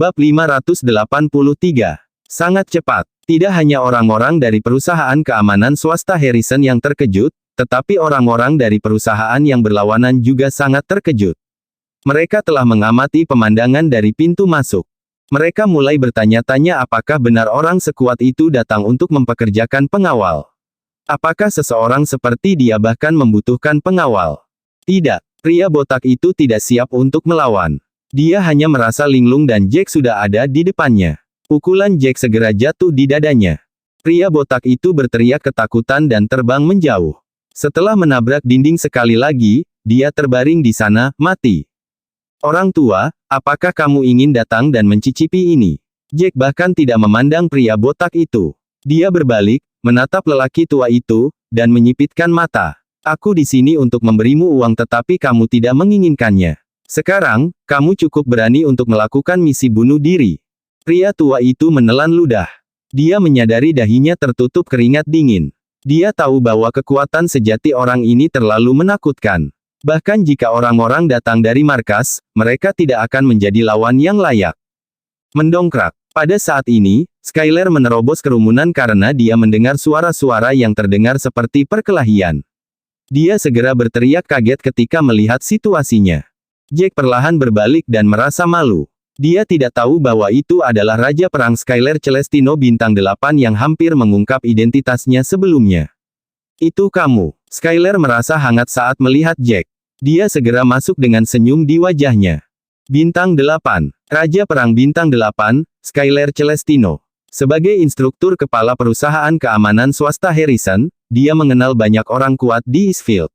Bab 583. Sangat cepat. Tidak hanya orang-orang dari perusahaan keamanan swasta Harrison yang terkejut, tetapi orang-orang dari perusahaan yang berlawanan juga sangat terkejut. Mereka telah mengamati pemandangan dari pintu masuk. Mereka mulai bertanya-tanya apakah benar orang sekuat itu datang untuk mempekerjakan pengawal. Apakah seseorang seperti dia bahkan membutuhkan pengawal? Tidak, pria botak itu tidak siap untuk melawan. Dia hanya merasa linglung dan Jack sudah ada di depannya. Pukulan Jack segera jatuh di dadanya. Pria botak itu berteriak ketakutan dan terbang menjauh. Setelah menabrak dinding sekali lagi, dia terbaring di sana, mati. Orang tua, apakah kamu ingin datang dan mencicipi ini? Jack bahkan tidak memandang pria botak itu. Dia berbalik, menatap lelaki tua itu, dan menyipitkan mata. Aku di sini untuk memberimu uang tetapi kamu tidak menginginkannya. Sekarang, kamu cukup berani untuk melakukan misi bunuh diri. Pria tua itu menelan ludah. Dia menyadari dahinya tertutup keringat dingin. Dia tahu bahwa kekuatan sejati orang ini terlalu menakutkan. Bahkan jika orang-orang datang dari markas, mereka tidak akan menjadi lawan yang layak. Mendongkrak. Pada saat ini, Skyler menerobos kerumunan karena dia mendengar suara-suara yang terdengar seperti perkelahian. Dia segera berteriak kaget ketika melihat situasinya. Jack perlahan berbalik dan merasa malu. Dia tidak tahu bahwa itu adalah Raja Perang Skyler Celestino Bintang 8 yang hampir mengungkap identitasnya sebelumnya. Itu kamu. Skyler merasa hangat saat melihat Jack. Dia segera masuk dengan senyum di wajahnya. Bintang 8. Raja Perang Bintang 8, Skyler Celestino. Sebagai instruktur kepala perusahaan keamanan swasta Harrison, dia mengenal banyak orang kuat di Eastfield.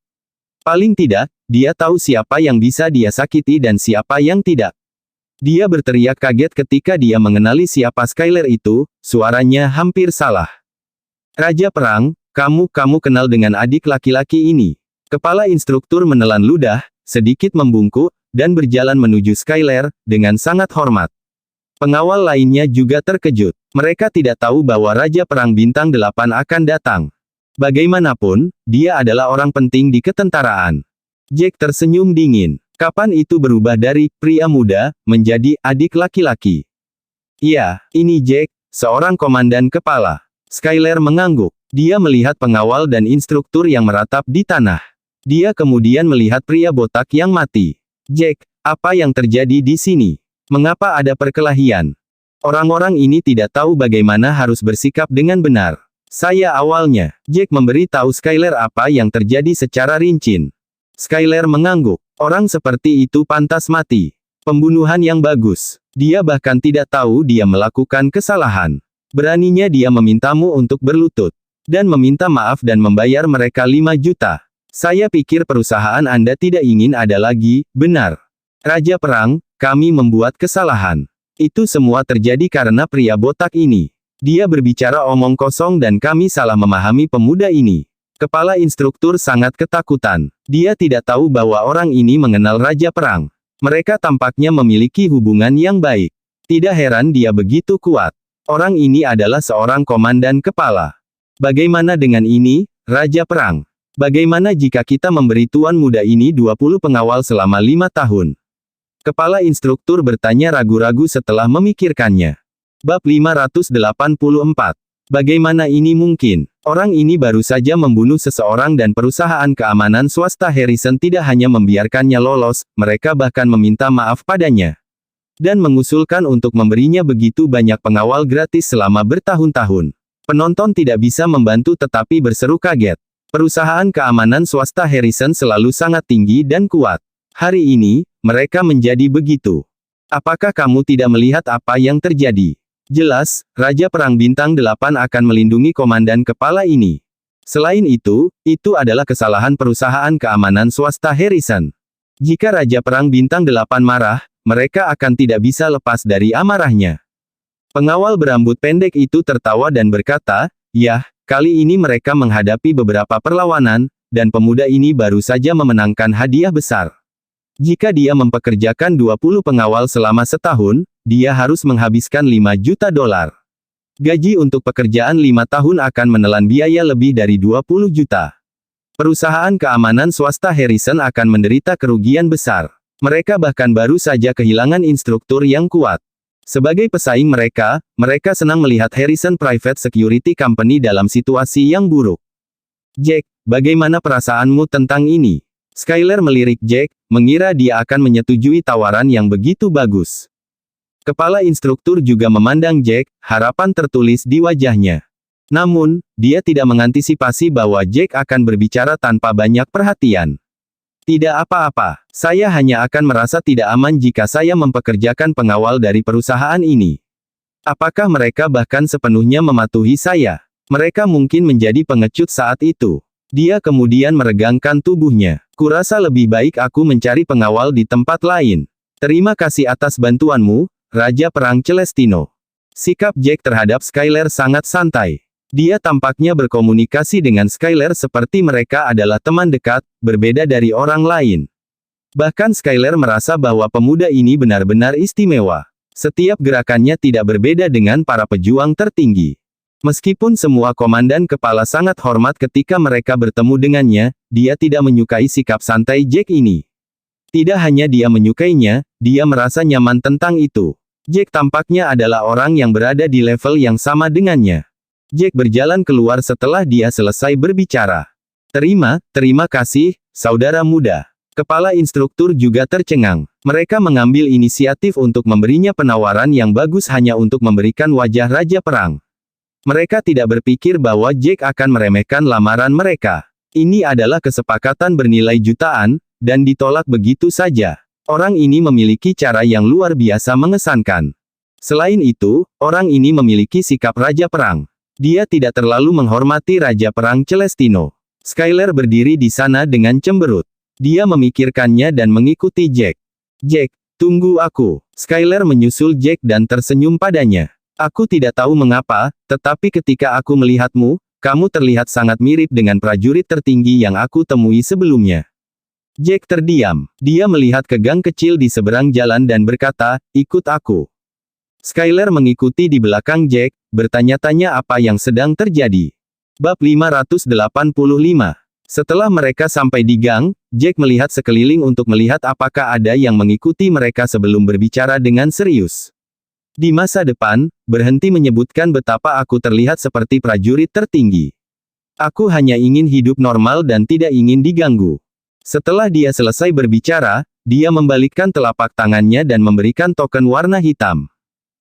Paling tidak, dia tahu siapa yang bisa dia sakiti dan siapa yang tidak. Dia berteriak kaget ketika dia mengenali siapa Skyler itu, suaranya hampir salah. Raja Perang, kamu kenal dengan adik laki-laki ini. Kepala instruktur menelan ludah, sedikit membungkuk, dan berjalan menuju Skyler, dengan sangat hormat. Pengawal lainnya juga terkejut. Mereka tidak tahu bahwa Raja Perang Bintang 8 akan datang. Bagaimanapun, dia adalah orang penting di ketentaraan. Jack tersenyum dingin. Kapan itu berubah dari pria muda menjadi adik laki-laki? Iya, ini Jack, seorang komandan kepala. Skyler mengangguk. Dia melihat pengawal dan instruktur yang meratap di tanah. Dia kemudian melihat pria botak yang mati. Jack, apa yang terjadi di sini? Mengapa ada perkelahian? Orang-orang ini tidak tahu bagaimana harus bersikap dengan benar. Saya awalnya. Jack memberi tahu Skyler apa yang terjadi secara rinci. Skyler mengangguk. Orang seperti itu pantas mati. Pembunuhan yang bagus. Dia bahkan tidak tahu dia melakukan kesalahan. Beraninya dia memintamu untuk berlutut. Dan meminta maaf dan membayar mereka 5 juta. Saya pikir perusahaan Anda tidak ingin ada lagi, benar. Raja Perang, kami membuat kesalahan. Itu semua terjadi karena pria botak ini. Dia berbicara omong kosong dan kami salah memahami pemuda ini. Kepala instruktur sangat ketakutan. Dia tidak tahu bahwa orang ini mengenal Raja Perang. Mereka tampaknya memiliki hubungan yang baik. Tidak heran dia begitu kuat. Orang ini adalah seorang komandan kepala. Bagaimana dengan ini, Raja Perang? Bagaimana jika kita memberi tuan muda ini 20 pengawal selama 5 tahun? Kepala instruktur bertanya ragu-ragu setelah memikirkannya. Bab 584. Bagaimana ini mungkin? Orang ini baru saja membunuh seseorang dan perusahaan keamanan swasta Harrison tidak hanya membiarkannya lolos, mereka bahkan meminta maaf padanya. Dan mengusulkan untuk memberinya begitu banyak pengawal gratis selama bertahun-tahun. Penonton tidak bisa membantu tetapi berseru kaget. Perusahaan keamanan swasta Harrison selalu sangat tinggi dan kuat. Hari ini, mereka menjadi begitu. Apakah kamu tidak melihat apa yang terjadi? Jelas, Raja Perang Bintang 8 akan melindungi komandan kepala ini. Selain itu adalah kesalahan perusahaan keamanan swasta Harrison. Jika Raja Perang Bintang 8 marah, mereka akan tidak bisa lepas dari amarahnya. Pengawal berambut pendek itu tertawa dan berkata, "Yah, kali ini mereka menghadapi beberapa perlawanan, dan pemuda ini baru saja memenangkan hadiah besar. Jika dia mempekerjakan 20 pengawal selama setahun, dia harus menghabiskan 5 juta dolar. Gaji untuk pekerjaan 5 tahun akan menelan biaya lebih dari 20 juta. Perusahaan keamanan swasta Harrison akan menderita kerugian besar. Mereka bahkan baru saja kehilangan instruktur yang kuat. Sebagai pesaing mereka, mereka senang melihat Harrison Private Security Company dalam situasi yang buruk. Jack, bagaimana perasaanmu tentang ini? Skyler melirik Jack, mengira dia akan menyetujui tawaran yang begitu bagus. Kepala instruktur juga memandang Jack, harapan tertulis di wajahnya. Namun, dia tidak mengantisipasi bahwa Jack akan berbicara tanpa banyak perhatian. Tidak apa-apa, saya hanya akan merasa tidak aman jika saya mempekerjakan pengawal dari perusahaan ini. Apakah mereka bahkan sepenuhnya mematuhi saya? Mereka mungkin menjadi pengecut saat itu. Dia kemudian meregangkan tubuhnya. Kurasa lebih baik aku mencari pengawal di tempat lain. Terima kasih atas bantuanmu, Raja Perang Celestino. Sikap Jack terhadap Skyler sangat santai. Dia tampaknya berkomunikasi dengan Skyler seperti mereka adalah teman dekat, berbeda dari orang lain. Bahkan Skyler merasa bahwa pemuda ini benar-benar istimewa. Setiap gerakannya tidak berbeda dengan para pejuang tertinggi. Meskipun semua komandan kepala sangat hormat ketika mereka bertemu dengannya, dia tidak menyukai sikap santai Jack ini. Tidak hanya dia menyukainya, dia merasa nyaman tentang itu. Jack tampaknya adalah orang yang berada di level yang sama dengannya. Jack berjalan keluar setelah dia selesai berbicara. Terima kasih, saudara muda. Kepala instruktur juga tercengang. Mereka mengambil inisiatif untuk memberinya penawaran yang bagus hanya untuk memberikan wajah Raja Perang. Mereka tidak berpikir bahwa Jack akan meremehkan lamaran mereka. Ini adalah kesepakatan bernilai jutaan, dan ditolak begitu saja. Orang ini memiliki cara yang luar biasa mengesankan. Selain itu, orang ini memiliki sikap Raja Perang. Dia tidak terlalu menghormati Raja Perang Celestino. Skyler berdiri di sana dengan cemberut. Dia memikirkannya dan mengikuti Jack. Jack, tunggu aku. Skyler menyusul Jack dan tersenyum padanya. Aku tidak tahu mengapa, tetapi ketika aku melihatmu, kamu terlihat sangat mirip dengan prajurit tertinggi yang aku temui sebelumnya. Jack terdiam. Dia melihat ke gang kecil di seberang jalan dan berkata, ikut aku. Skyler mengikuti di belakang Jack, bertanya-tanya apa yang sedang terjadi. Bab 585. Setelah mereka sampai di gang, Jack melihat sekeliling untuk melihat apakah ada yang mengikuti mereka sebelum berbicara dengan serius. Di masa depan, berhenti menyebutkan betapa aku terlihat seperti prajurit tertinggi. Aku hanya ingin hidup normal dan tidak ingin diganggu. Setelah dia selesai berbicara, dia membalikkan telapak tangannya dan memberikan token warna hitam.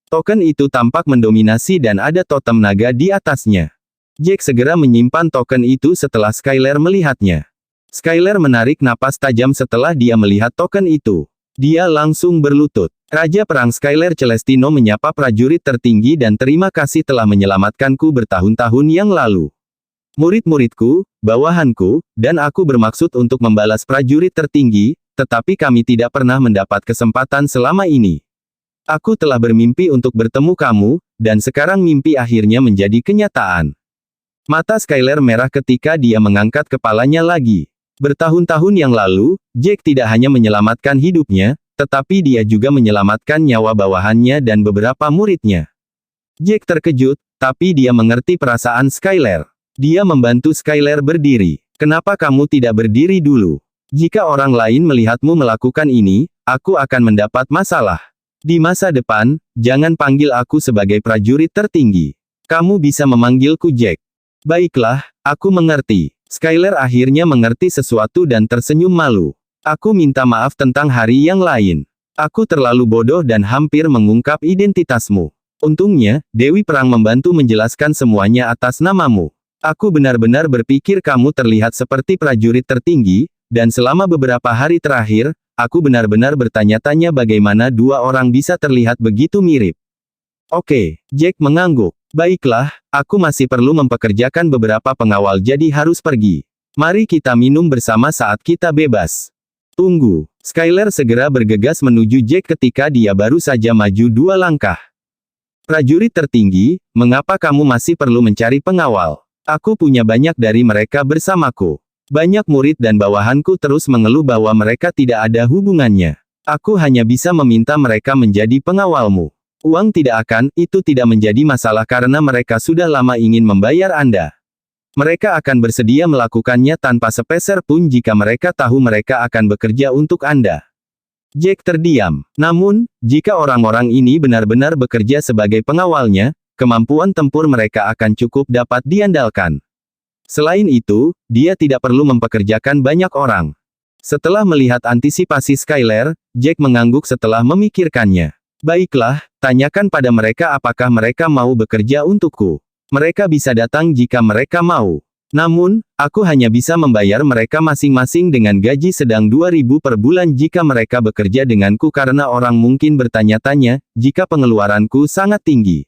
Token itu tampak mendominasi dan ada totem naga di atasnya. Jack segera menyimpan token itu setelah Skyler melihatnya. Skyler menarik napas tajam setelah dia melihat token itu. Dia langsung berlutut. Raja Perang Skyler Celestino menyapa prajurit tertinggi dan terima kasih telah menyelamatkanku bertahun-tahun yang lalu. Murid-muridku, bawahanku, dan aku bermaksud untuk membalas prajurit tertinggi, tetapi kami tidak pernah mendapat kesempatan selama ini. Aku telah bermimpi untuk bertemu kamu, dan sekarang mimpi akhirnya menjadi kenyataan. Mata Skyler merah ketika dia mengangkat kepalanya lagi. Bertahun-tahun yang lalu, Jack tidak hanya menyelamatkan hidupnya, tetapi dia juga menyelamatkan nyawa bawahannya dan beberapa muridnya. Jack terkejut, tapi dia mengerti perasaan Skyler. Dia membantu Skyler berdiri. Kenapa kamu tidak berdiri dulu? Jika orang lain melihatmu melakukan ini, aku akan mendapat masalah. Di masa depan, jangan panggil aku sebagai prajurit tertinggi. Kamu bisa memanggilku Jack. Baiklah, aku mengerti. Skyler akhirnya mengerti sesuatu dan tersenyum malu. Aku minta maaf tentang hari yang lain. Aku terlalu bodoh dan hampir mengungkap identitasmu. Untungnya, Dewi Perang membantu menjelaskan semuanya atas namamu. Aku benar-benar berpikir kamu terlihat seperti prajurit tertinggi, dan selama beberapa hari terakhir, aku benar-benar bertanya-tanya bagaimana dua orang bisa terlihat begitu mirip. Oke, Jack mengangguk. Baiklah, aku masih perlu mempekerjakan beberapa pengawal jadi harus pergi. Mari kita minum bersama saat kita bebas. Tunggu. Skyler segera bergegas menuju Jack ketika dia baru saja maju 2 langkah. Prajurit tertinggi, mengapa kamu masih perlu mencari pengawal? Aku punya banyak dari mereka bersamaku. Banyak murid dan bawahanku terus mengeluh bahwa mereka tidak ada hubungannya. Aku hanya bisa meminta mereka menjadi pengawalmu. Uang itu tidak menjadi masalah karena mereka sudah lama ingin membayar Anda. Mereka akan bersedia melakukannya tanpa sepeser pun jika mereka tahu mereka akan bekerja untuk Anda. Jack terdiam. Namun, jika orang-orang ini benar-benar bekerja sebagai pengawalnya, kemampuan tempur mereka akan cukup dapat diandalkan. Selain itu, dia tidak perlu mempekerjakan banyak orang. Setelah melihat antisipasi Skyler, Jack mengangguk setelah memikirkannya. Baiklah, tanyakan pada mereka apakah mereka mau bekerja untukku. Mereka bisa datang jika mereka mau. Namun, aku hanya bisa membayar mereka masing-masing dengan gaji sedang 2.000 per bulan jika mereka bekerja denganku karena orang mungkin bertanya-tanya, jika pengeluaranku sangat tinggi.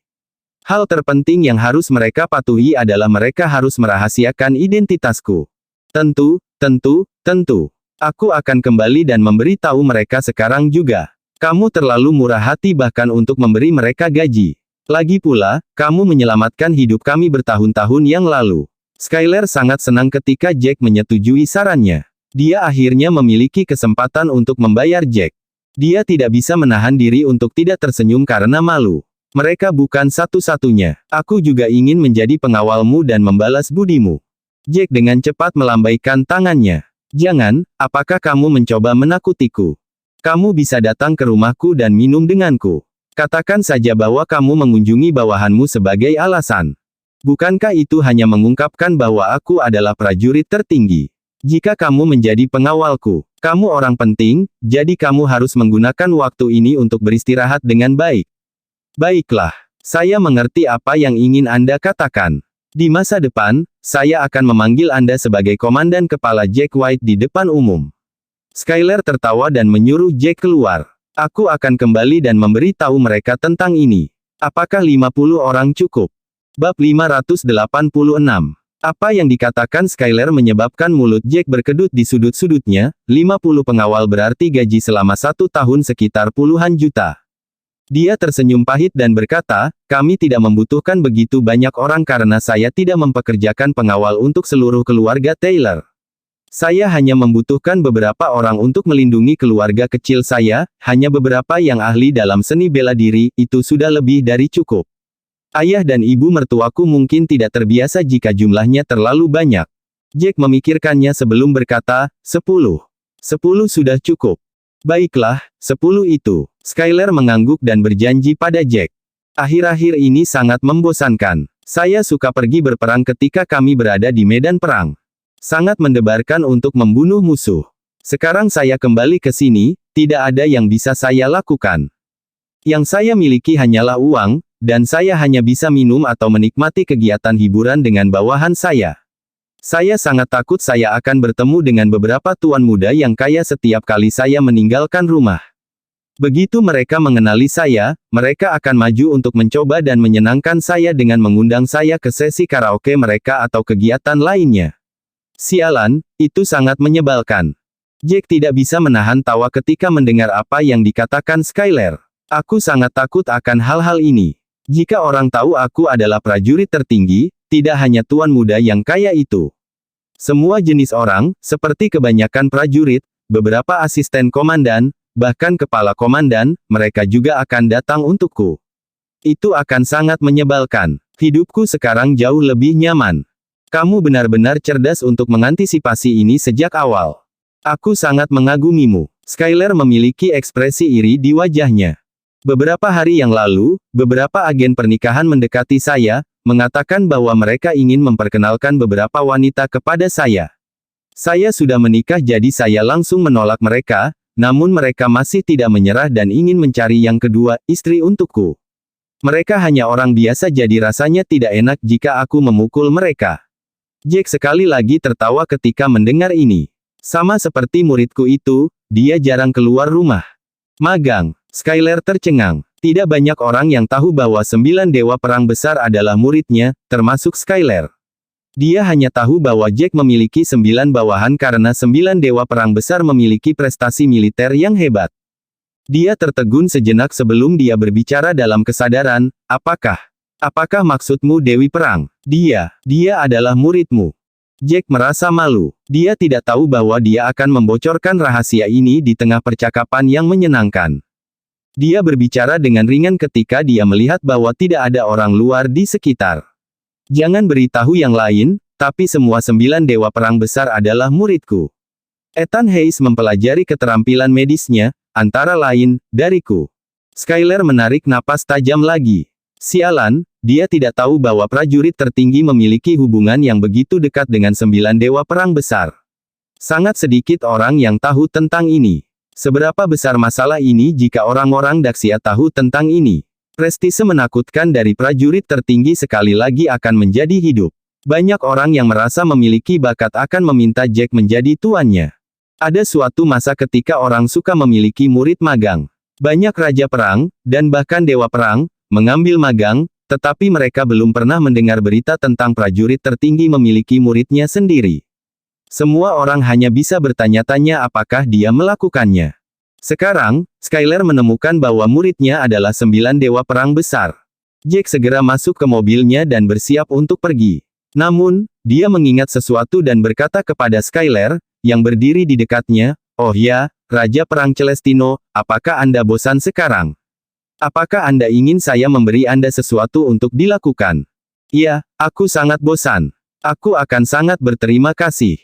Hal terpenting yang harus mereka patuhi adalah mereka harus merahasiakan identitasku. Tentu. Aku akan kembali dan memberi tahu mereka sekarang juga. Kamu terlalu murah hati bahkan untuk memberi mereka gaji. Lagi pula, kamu menyelamatkan hidup kami bertahun-tahun yang lalu. Skyler sangat senang ketika Jack menyetujui sarannya. Dia akhirnya memiliki kesempatan untuk membayar Jack. Dia tidak bisa menahan diri untuk tidak tersenyum karena malu. Mereka bukan satu-satunya. Aku juga ingin menjadi pengawalmu dan membalas budimu. Jack dengan cepat melambaikan tangannya. Jangan, apakah kamu mencoba menakutiku? Kamu bisa datang ke rumahku dan minum denganku. Katakan saja bahwa kamu mengunjungi bawahanmu sebagai alasan. Bukankah itu hanya mengungkapkan bahwa aku adalah prajurit tertinggi? Jika kamu menjadi pengawalku, kamu orang penting, jadi kamu harus menggunakan waktu ini untuk beristirahat dengan baik. Baiklah, saya mengerti apa yang ingin Anda katakan. Di masa depan, saya akan memanggil Anda sebagai Komandan Kepala Jack White di depan umum. Skyler tertawa dan menyuruh Jack keluar. Aku akan kembali dan memberi tahu mereka tentang ini. Apakah 50 orang cukup? Bab 586. Apa yang dikatakan Skyler menyebabkan mulut Jack berkedut di sudut-sudutnya. 50 pengawal berarti gaji selama 1 tahun sekitar puluhan juta. Dia tersenyum pahit dan berkata, kami tidak membutuhkan begitu banyak orang karena saya tidak mempekerjakan pengawal untuk seluruh keluarga Taylor. Saya hanya membutuhkan beberapa orang untuk melindungi keluarga kecil saya, hanya beberapa yang ahli dalam seni bela diri, itu sudah lebih dari cukup. Ayah dan ibu mertuaku mungkin tidak terbiasa jika jumlahnya terlalu banyak. Jack memikirkannya sebelum berkata, 10. 10 sudah cukup. Baiklah, 10 itu. Skyler mengangguk dan berjanji pada Jack. Akhir-akhir ini sangat membosankan. Saya suka pergi berperang ketika kami berada di medan perang. Sangat mendebarkan untuk membunuh musuh. Sekarang saya kembali ke sini, tidak ada yang bisa saya lakukan. Yang saya miliki hanyalah uang, dan saya hanya bisa minum atau menikmati kegiatan hiburan dengan bawahan saya. Saya sangat takut saya akan bertemu dengan beberapa tuan muda yang kaya setiap kali saya meninggalkan rumah. Begitu mereka mengenali saya, mereka akan maju untuk mencoba dan menyenangkan saya dengan mengundang saya ke sesi karaoke mereka atau kegiatan lainnya. Sialan, itu sangat menyebalkan. Jack tidak bisa menahan tawa ketika mendengar apa yang dikatakan Skyler. Aku sangat takut akan hal-hal ini. Jika orang tahu aku adalah prajurit tertinggi, tidak hanya tuan muda yang kaya itu. Semua jenis orang, seperti kebanyakan prajurit, beberapa asisten komandan, bahkan kepala komandan, mereka juga akan datang untukku. Itu akan sangat menyebalkan. Hidupku sekarang jauh lebih nyaman. Kamu benar-benar cerdas untuk mengantisipasi ini sejak awal. Aku sangat mengagumimu. Skyler memiliki ekspresi iri di wajahnya. Beberapa hari yang lalu, beberapa agen pernikahan mendekati saya, mengatakan bahwa mereka ingin memperkenalkan beberapa wanita kepada saya. Saya sudah menikah jadi saya langsung menolak mereka, namun mereka masih tidak menyerah dan ingin mencari yang kedua, istri untukku. Mereka hanya orang biasa jadi rasanya tidak enak jika aku memukul mereka. Jack sekali lagi tertawa ketika mendengar ini. Sama seperti muridku itu, dia jarang keluar rumah. Magang. Skyler tercengang. Tidak banyak orang yang tahu bahwa 9 dewa perang besar adalah muridnya, termasuk Skyler. Dia hanya tahu bahwa Jack memiliki 9 bawahan karena 9 dewa perang besar memiliki prestasi militer yang hebat. Dia tertegun sejenak sebelum dia berbicara dalam kesadaran, apakah maksudmu Dewi Perang? Dia adalah muridmu. Jack merasa malu. Dia tidak tahu bahwa dia akan membocorkan rahasia ini di tengah percakapan yang menyenangkan. Dia berbicara dengan ringan ketika dia melihat bahwa tidak ada orang luar di sekitar. Jangan beritahu yang lain, tapi semua 9 dewa perang besar adalah muridku. Ethan Hayes mempelajari keterampilan medisnya, antara lain, dariku. Skyler menarik napas tajam lagi. Sialan, dia tidak tahu bahwa prajurit tertinggi memiliki hubungan yang begitu dekat dengan 9 dewa perang besar. Sangat sedikit orang yang tahu tentang ini. Seberapa besar masalah ini jika orang-orang Daxia tahu tentang ini? Prestise menakutkan dari prajurit tertinggi sekali lagi akan menjadi hidup. Banyak orang yang merasa memiliki bakat akan meminta Jack menjadi tuannya. Ada suatu masa ketika orang suka memiliki murid magang. Banyak raja perang, dan bahkan dewa perang, mengambil magang, tetapi mereka belum pernah mendengar berita tentang prajurit tertinggi memiliki muridnya sendiri. Semua orang hanya bisa bertanya-tanya apakah dia melakukannya. Sekarang, Skyler menemukan bahwa muridnya adalah 9 dewa perang besar. Jack segera masuk ke mobilnya dan bersiap untuk pergi. Namun, dia mengingat sesuatu dan berkata kepada Skyler, yang berdiri di dekatnya, "Oh ya, Raja Perang Celestino, apakah Anda bosan sekarang? Apakah Anda ingin saya memberi Anda sesuatu untuk dilakukan?" "Iya, aku sangat bosan. Aku akan sangat berterima kasih.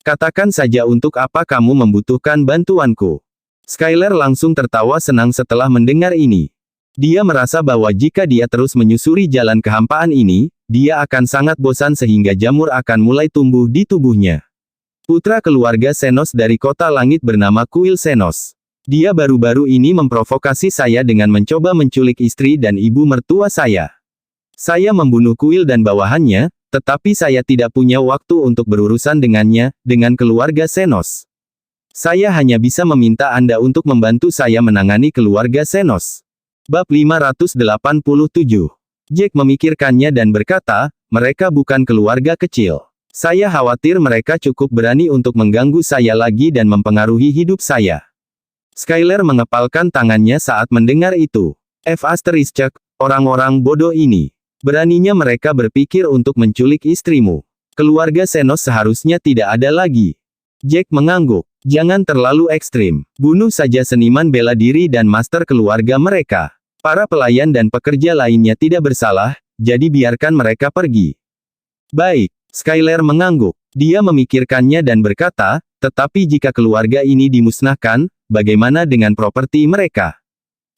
Katakan saja untuk apa kamu membutuhkan bantuanku." Skyler langsung tertawa senang setelah mendengar ini. Dia merasa bahwa jika dia terus menyusuri jalan kehampaan ini, dia akan sangat bosan sehingga jamur akan mulai tumbuh di tubuhnya. Putra keluarga Xenos dari kota langit bernama Kuil Xenos. Dia baru-baru ini memprovokasi saya dengan mencoba menculik istri dan ibu mertua saya. Saya membunuh kuil dan bawahannya, tetapi saya tidak punya waktu untuk berurusan dengannya, dengan keluarga Xenos. Saya hanya bisa meminta Anda untuk membantu saya menangani keluarga Xenos. Bab 587. Jack memikirkannya dan berkata, mereka bukan keluarga kecil. Saya khawatir mereka cukup berani untuk mengganggu saya lagi dan mempengaruhi hidup saya. Skyler mengepalkan tangannya saat mendengar itu. Orang-orang bodoh ini. Beraninya mereka berpikir untuk menculik istrimu. Keluarga Xenos seharusnya tidak ada lagi. Jack mengangguk. Jangan terlalu ekstrim. Bunuh saja seniman bela diri dan master keluarga mereka. Para pelayan dan pekerja lainnya tidak bersalah, jadi biarkan mereka pergi. Baik, Skyler mengangguk. Dia memikirkannya dan berkata, tetapi jika keluarga ini dimusnahkan, bagaimana dengan properti mereka?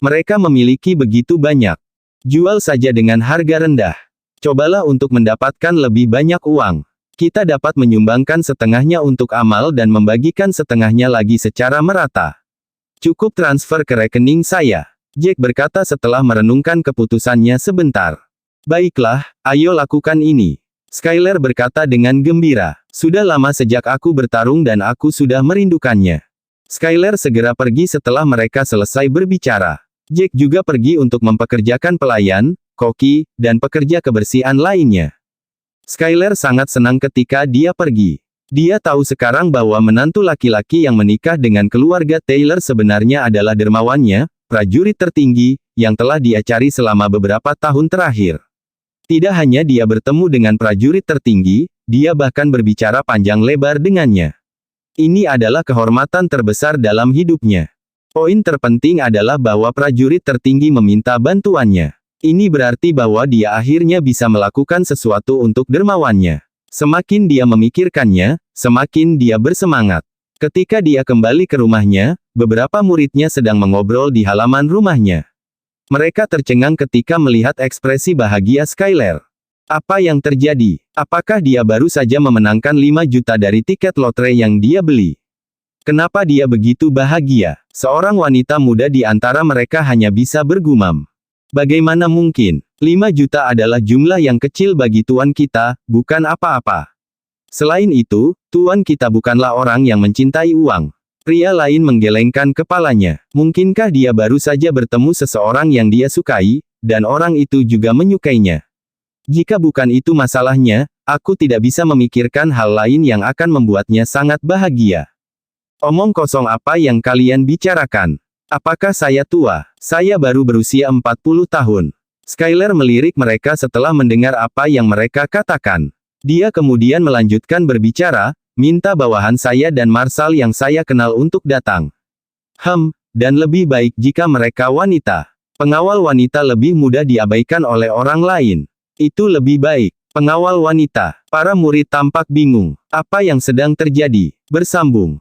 Mereka memiliki begitu banyak. Jual saja dengan harga rendah. Cobalah untuk mendapatkan lebih banyak uang. Kita dapat menyumbangkan setengahnya untuk amal dan membagikan setengahnya lagi secara merata. Cukup transfer ke rekening saya. Jack berkata setelah merenungkan keputusannya sebentar. Baiklah, ayo lakukan ini. Skyler berkata dengan gembira. Sudah lama sejak aku bertarung dan aku sudah merindukannya. Skyler segera pergi setelah mereka selesai berbicara. Jack juga pergi untuk mempekerjakan pelayan, koki, dan pekerja kebersihan lainnya. Skyler sangat senang ketika dia pergi. Dia tahu sekarang bahwa menantu laki-laki yang menikah dengan keluarga Taylor sebenarnya adalah dermawannya, prajurit tertinggi, yang telah dia cari selama beberapa tahun terakhir. Tidak hanya dia bertemu dengan prajurit tertinggi, dia bahkan berbicara panjang lebar dengannya. Ini adalah kehormatan terbesar dalam hidupnya. Poin terpenting adalah bahwa prajurit tertinggi meminta bantuannya. Ini berarti bahwa dia akhirnya bisa melakukan sesuatu untuk dermawannya. Semakin dia memikirkannya, semakin dia bersemangat. Ketika dia kembali ke rumahnya, beberapa muridnya sedang mengobrol di halaman rumahnya. Mereka tercengang ketika melihat ekspresi bahagia Skyler. Apa yang terjadi? Apakah dia baru saja memenangkan 5 juta dari tiket lotre yang dia beli? Kenapa dia begitu bahagia? Seorang wanita muda di antara mereka hanya bisa bergumam. Bagaimana mungkin? 5 juta adalah jumlah yang kecil bagi tuan kita, bukan apa-apa. Selain itu, tuan kita bukanlah orang yang mencintai uang. Pria lain menggelengkan kepalanya. Mungkinkah dia baru saja bertemu seseorang yang dia sukai, dan orang itu juga menyukainya? Jika bukan itu masalahnya, aku tidak bisa memikirkan hal lain yang akan membuatnya sangat bahagia. Omong kosong apa yang kalian bicarakan? Apakah saya tua? Saya baru berusia 40 tahun. Skyler melirik mereka setelah mendengar apa yang mereka katakan. Dia kemudian melanjutkan berbicara, minta bawahan saya dan Marshall yang saya kenal untuk datang. Dan lebih baik jika mereka wanita. Pengawal wanita lebih mudah diabaikan oleh orang lain. Itu lebih baik. Pengawal wanita. Para murid tampak bingung. Apa yang sedang terjadi? Bersambung.